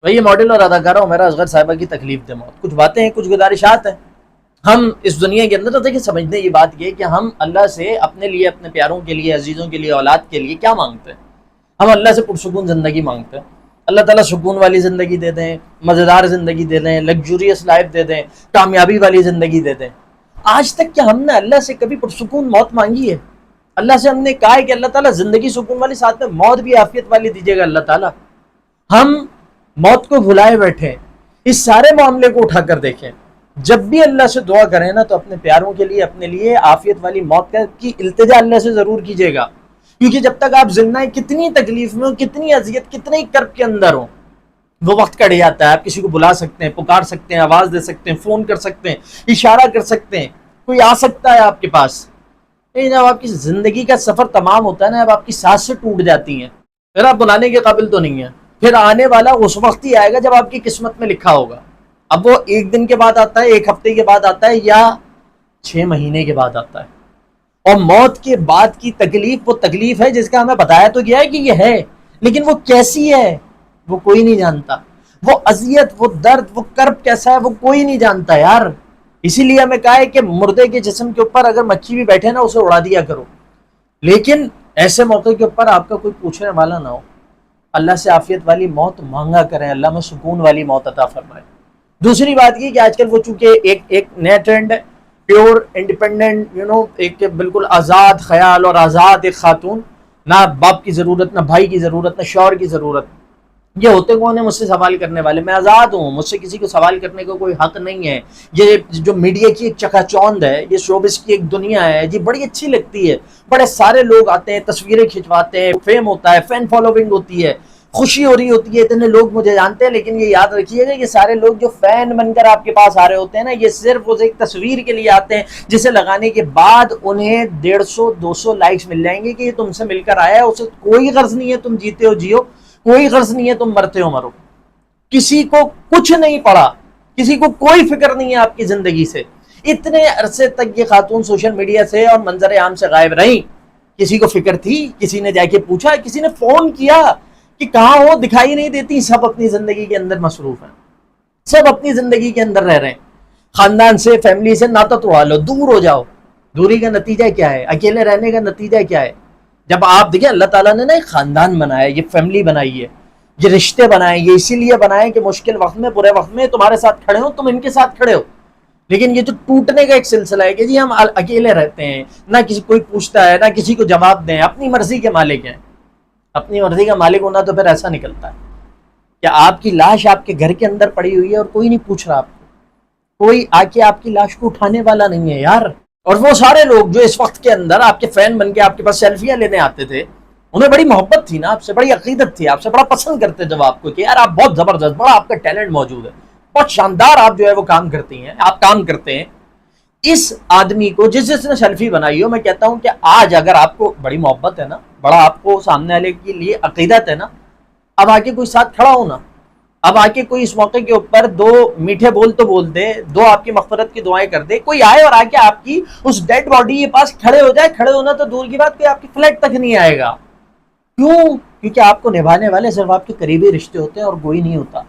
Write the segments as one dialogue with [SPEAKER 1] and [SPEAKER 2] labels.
[SPEAKER 1] بھائی یہ ماڈل اور اداکارہ عمیرہ اصغر صاحبہ کی تکلیف دہ موت، کچھ باتیں ہیں، کچھ گزارشات ہیں۔ ہم اس دنیا کے اندر تو دیکھیں سمجھنے یہ بات یہ کہ ہم اللہ سے اپنے لیے، اپنے پیاروں کے لیے، عزیزوں کے لیے، اولاد کے لیے کیا مانگتے ہیں؟ ہم اللہ سے پرسکون زندگی مانگتے ہیں۔ اللہ تعالیٰ سکون والی زندگی دے دیں، مزیدار زندگی دے دیں، لگژریس لائف دے دیں، کامیابی والی زندگی دے دیں۔ آج تک کیا ہم نے اللہ سے کبھی پرسکون موت مانگی ہے؟ اللہ سے ہم نے کہا ہے کہ اللہ تعالیٰ زندگی سکون والی، ساتھ میں موت بھی عافیت والی دیجیے گا اللہ تعالیٰ؟ ہم موت کو بھلائے بیٹھے، اس سارے معاملے کو اٹھا کر دیکھیں۔ جب بھی اللہ سے دعا کریں نا تو اپنے پیاروں کے لیے، اپنے لیے عافیت والی موت کی التجا اللہ سے ضرور کیجیے گا، کیونکہ جب تک آپ زندہ ہیں، کتنی تکلیف میں ہو، کتنی اذیت، کتنے کرب کے اندر ہو، وہ وقت کٹ جاتا ہے۔ آپ کسی کو بلا سکتے ہیں، پکار سکتے ہیں، آواز دے سکتے ہیں، فون کر سکتے ہیں، اشارہ کر سکتے ہیں، کوئی آ سکتا ہے آپ کے پاس۔ لیکن جب آپ کی زندگی کا سفر تمام ہوتا ہے نا، اب آپ کی سانسیں ٹوٹ جاتی ہیں، پھر آپ بلانے کے قابل تو نہیں ہیں۔ پھر آنے والا اس وقت ہی آئے گا جب آپ کی قسمت میں لکھا ہوگا۔ اب وہ ایک دن کے بعد آتا ہے، ایک ہفتے کے بعد آتا ہے، یا 6 مہینے کے بعد آتا ہے۔ اور موت کے بعد کی تکلیف وہ تکلیف ہے جس کا ہمیں بتایا تو گیا ہے کہ یہ ہے، لیکن وہ کیسی ہے وہ کوئی نہیں جانتا۔ وہ اذیت، وہ درد، وہ کرب کیسا ہے وہ کوئی نہیں جانتا یار۔ اسی لیے ہمیں کہا ہے کہ مردے کے جسم کے اوپر اگر مکھی بھی بیٹھے نا اسے اڑا دیا کرو، لیکن ایسے موقع کے اوپر آپ کا کوئی پوچھنے والا نہ ہو۔ اللہ سے عافیت والی موت مانگا کریں، اللہ میں سکون والی موت عطا فرمائے۔ دوسری بات یہ کہ آج کل وہ چونکہ ایک نیا ٹرینڈ ہے، پیور انڈیپینڈنٹ، ایک بالکل آزاد خیال اور آزاد ایک خاتون، نہ باپ کی ضرورت، نہ بھائی کی ضرورت، نہ شوہر کی ضرورت۔ یہ ہوتے کون ہیں مجھ سے سوال کرنے والے؟ میں آزاد ہوں، مجھ سے کسی کو سوال کرنے کا کوئی حق نہیں ہے۔ یہ جو میڈیا کی ایک چکا چوند ہے، یہ شوبز کی ایک دنیا ہے جی، بڑی اچھی لگتی ہے۔ بڑے سارے لوگ آتے ہیں، تصویریں کھنچواتے ہیں، فیم ہوتا ہے، فین فالوونگ ہوتی ہے، خوشی ہو رہی ہوتی ہے، اتنے لوگ مجھے جانتے ہیں۔ لیکن یہ یاد رکھیے گا، یہ سارے لوگ جو فین بن کر آپ کے پاس آ رہے ہوتے ہیں نا، یہ صرف اس ایک تصویر کے لیے آتے ہیں جسے لگانے کے بعد انہیں 150 200 لائکس مل جائیں گے کہ یہ تم سے مل کر آیا ہے۔ اسے کوئی غرض نہیں ہے تم جیتے ہو جیو، کوئی غرض نہیں ہے تم مرتے ہو مرو۔ کسی کو کچھ نہیں پڑا، کسی کو کوئی فکر نہیں ہے آپ کی زندگی سے۔ اتنے عرصے تک یہ خاتون سوشل میڈیا سے اور منظر عام سے غائب رہیں، کسی کو فکر تھی؟ کسی نے جا کے پوچھا؟ کسی نے فون کیا کہ کہاں ہو؟ دکھائی نہیں دیتی۔ سب اپنی زندگی کے اندر مصروف ہیں، سب اپنی زندگی کے اندر رہ رہے ہیں۔ خاندان سے، فیملی سے ناطہ توڑا لو، دور ہو جاؤ۔ دوری کا نتیجہ کیا ہے؟ اکیلے رہنے کا نتیجہ کیا ہے؟ جب آپ دیکھیں اللہ تعالیٰ نے نا ایک خاندان بنایا، یہ فیملی بنائی ہے، یہ رشتے بنائے، یہ اسی لیے بنائے کہ مشکل وقت میں، برے وقت میں تمہارے ساتھ کھڑے ہو، تم ان کے ساتھ کھڑے ہو۔ لیکن یہ جو ٹوٹنے کا ایک سلسلہ ہے کہ جی ہم اکیلے رہتے ہیں، نہ کسی کوئی پوچھتا ہے، نہ کسی کو جواب دیں، اپنی مرضی کے مالک ہیں۔ اپنی مرضی کا مالک ہونا تو پھر ایسا نکلتا ہے کہ آپ کی لاش آپ کے گھر کے اندر پڑی ہوئی ہے اور کوئی نہیں پوچھ رہا آپ کو، کوئی آ کے آپ کی لاش کو اٹھانے والا نہیں ہے یار۔ اور وہ سارے لوگ جو اس وقت کے اندر آپ کے فین بن کے آپ کے پاس سیلفیاں لینے آتے تھے، انہیں بڑی محبت تھی نا آپ سے، بڑی عقیدت تھی آپ سے، بڑا پسند کرتے جب آپ کو کہ یار آپ بہت زبردست، بڑا آپ کا ٹیلنٹ موجود ہے، بہت شاندار آپ جو ہے وہ کام کرتی ہیں، آپ کام کرتے ہیں۔ اس آدمی کو جس نے سیلفی بنائی ہو، میں کہتا ہوں کہ آج اگر آپ کو بڑی محبت ہے نا، بڑا آپ کو سامنے والے کے لیے عقیدت ہے نا، اب آ کے کوئی ساتھ کھڑا ہو نا، اب آ کے کوئی اس موقع کے اوپر دو میٹھے بول تو بول دے، دو آپ کی مغفرت کی دعائیں کر دے، کوئی آئے اور آ کے آپ کی اس ڈیڈ باڈی کے پاس کھڑے ہو جائے۔ کھڑے ہونا تو دور کی بات، کوئی آپ کی فلیٹ تک نہیں آئے گا۔ کیوں؟ کیونکہ آپ کو نبھانے والے صرف آپ کے قریبی رشتے ہوتے ہیں اور کوئی نہیں ہوتا،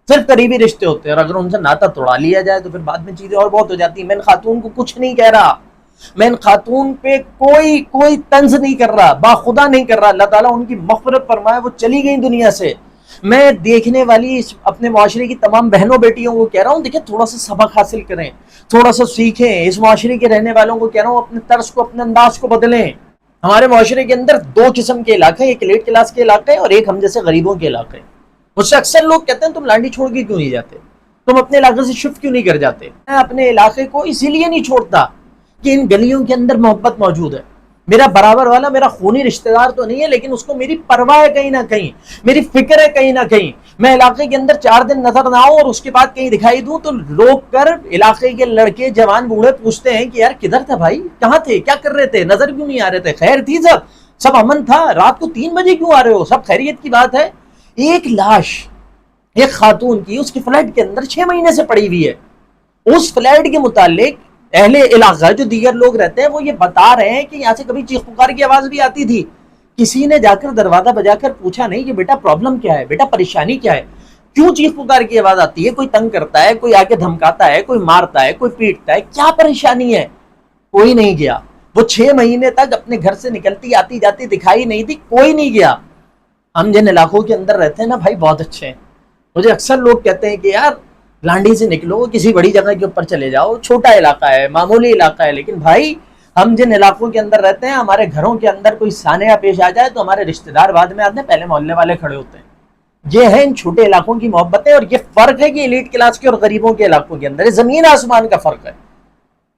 [SPEAKER 1] صرف قریبی رشتے ہوتے ہیں۔ اور اگر ان سے ناطہ توڑا لیا جائے تو پھر بعد میں چیزیں اور بہت ہو جاتی ہیں۔ میں ان خاتون کو کچھ نہیں کہہ رہا، میں ان خاتون پہ کوئی طنز نہیں کر رہا، باخدا نہیں کر رہا۔ اللہ تعالیٰ ان کی مغفرت فرمائے، وہ چلی گئی دنیا سے۔ میں دیکھنے والی اپنے معاشرے کی تمام بہنوں بیٹیوں کو کہہ رہا ہوں، دیکھیں تھوڑا سا سبق حاصل کریں، تھوڑا سا سیکھیں۔ اس معاشرے کے رہنے والوں کو کہہ رہا ہوں اپنے طرز کو، اپنے انداز کو بدلیں۔ ہمارے معاشرے کے اندر 2 قسم کے علاقے ہیں، ایک لیٹ کلاس کے علاقے اور ایک ہم جیسے غریبوں کے علاقے۔ مجھ سے اکثر لوگ کہتے ہیں تم لانڈی چھوڑ کے کیوں نہیں جاتے، تم اپنے علاقے سے شفٹ کیوں نہیں کر جاتے؟ میں اپنے علاقے کو اسی لیے نہیں چھوڑتا کہ ان گلیوں کے اندر محبت موجود ہے۔ میرا برابر والا، میرا خونی رشتہ دار تو نہیں ہے، لیکن اس کو میری پرواہ ہے کہیں نہ کہیں، میری فکر ہے کہیں نہ کہیں۔ میں علاقے کے اندر 4 دن نظر نہ آؤں اور اس کے بعد کہیں دکھائی دوں تو روک کر علاقے کے لڑکے، جوان، بوڑھے پوچھتے ہیں کہ یار کدھر تھا بھائی، کہاں تھے، کیا کر رہے تھے، نظر کیوں نہیں آ رہے تھے، خیر تھی، سب امن تھا، رات کو 3 بجے کیوں آ رہے ہو، سب خیریت کی بات ہے۔ ایک لاش ایک خاتون کی اس کی فلیٹ کے اندر 6 مہینے سے پڑی ہوئی ہے۔ اس فلیٹ کے متعلق اہل علاقہ جو دیگر لوگ رہتے ہیں وہ یہ بتا رہے ہیں کہ یہاں سے کبھی چیخ پکار کی آواز بھی آتی تھی، کسی نے جا کر دروازہ بجا کر پوچھا نہیں کہ بیٹا پرابلم کیا ہے، بیٹا پریشانی کیا ہے۔ کیوں چیخ پکار کی آواز آتی ہے؟ کوئی تنگ کرتا ہے، کوئی آ کے دھمکاتا ہے، کوئی مارتا ہے، کوئی پیٹتا ہے، کیا پریشانی ہے؟ کوئی نہیں گیا۔ وہ 6 مہینے تک اپنے گھر سے نکلتی آتی جاتی دکھائی نہیں دی، کوئی نہیں گیا۔ ہم جن علاقوں کے اندر رہتے ہیں نا بھائی بہت اچھے ہیں۔ مجھے اکثر لوگ کہتے ہیں کہ یار لانڈی سے نکلو، کسی بڑی جگہ کے اوپر چلے جاؤ، چھوٹا علاقہ ہے، معمولی علاقہ ہے، لیکن بھائی ہم جن علاقوں کے اندر رہتے ہیں، ہمارے گھروں کے اندر کوئی سانحہ پیش آ جائے تو ہمارے رشتہ دار بعد میں آتے ہیں، پہلے محلے والے کھڑے ہوتے ہیں۔ یہ ہے ان چھوٹے علاقوں کی محبتیں، اور یہ فرق ہے کہ ایلیٹ کلاس کے اور غریبوں کے علاقوں کے اندر زمین آسمان کا فرق ہے۔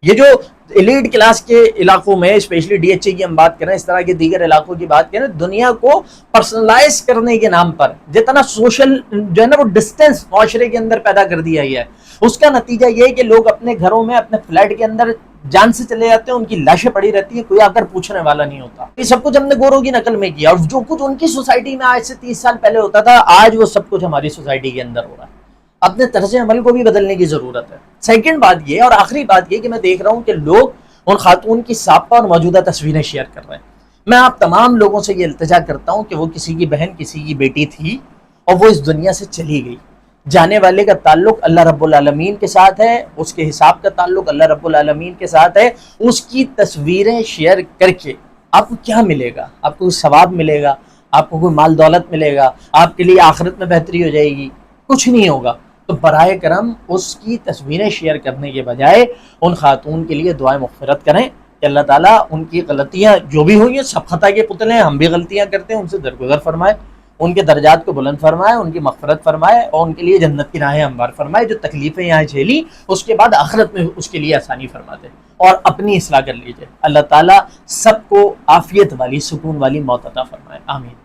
[SPEAKER 1] یہ جو ایلیٹ کلاس کے علاقوں میں اسپیشلی ڈی ایچ اے کی ہم بات کریں، اس طرح کے دیگر علاقوں کی بات کریں، دنیا کو پرسنلائز کرنے کے نام پر جتنا سوشل جو ہے نا وہ ڈسٹینس معاشرے کے اندر پیدا کر دیا ہے، اس کا نتیجہ یہ ہے کہ لوگ اپنے گھروں میں اپنے فلیٹ کے اندر جان سے چلے جاتے ہیں، ان کی لاشیں پڑی رہتی ہیں، کوئی آ کر پوچھنے والا نہیں ہوتا۔ یہ سب کچھ ہم نے گوروں کی نقل میں کیا، اور جو کچھ ان کی سوسائٹی میں آج سے 30 سال پہلے ہوتا تھا، آج وہ سب کچھ ہماری سوسائٹی کے اندر ہو رہا ہے۔ اپنے طرز عمل کو بھی بدلنے کی ضرورت ہے۔ سیکنڈ بات یہ اور آخری بات یہ کہ میں دیکھ رہا ہوں کہ لوگ ان خاتون کی سابقہ اور موجودہ تصویریں شیئر کر رہے ہیں۔ میں آپ تمام لوگوں سے یہ التجا کرتا ہوں کہ وہ کسی کی بہن، کسی کی بیٹی تھی اور وہ اس دنیا سے چلی گئی، جانے والے کا تعلق اللہ رب العالمین کے ساتھ ہے، اس کے حساب کا تعلق اللہ رب العالمین کے ساتھ ہے۔ اس کی تصویریں شیئر کر کے آپ کو کیا ملے گا؟ آپ کو ثواب ملے گا؟ آپ کو کوئی مال دولت ملے گا؟ آپ کے لیے آخرت میں بہتری ہو جائے گی؟ کچھ نہیں ہوگا۔ تو براہ کرم اس کی تصویریں شیئر کرنے کے بجائے ان خاتون کے لیے دعائیں مغفرت کریں کہ اللہ تعالیٰ ان کی غلطیاں جو بھی ہوئی ہیں، سب خطا کے پتلے ہیں، ہم بھی غلطیاں کرتے ہیں، ان سے درگزر فرمائے، ان کے درجات کو بلند فرمائے، ان کی مغفرت فرمائے، اور ان کے لیے جنت کی راہیں ہموار فرمائے۔ جو تکلیفیں یہاں جھیلی اس کے بعد آخرت میں اس کے لیے آسانی فرما دے، اور اپنی اصلاح کر لیجیے۔ اللہ تعالیٰ سب کو عافیت والی، سکون والی موت عطا فرمائے، آمین۔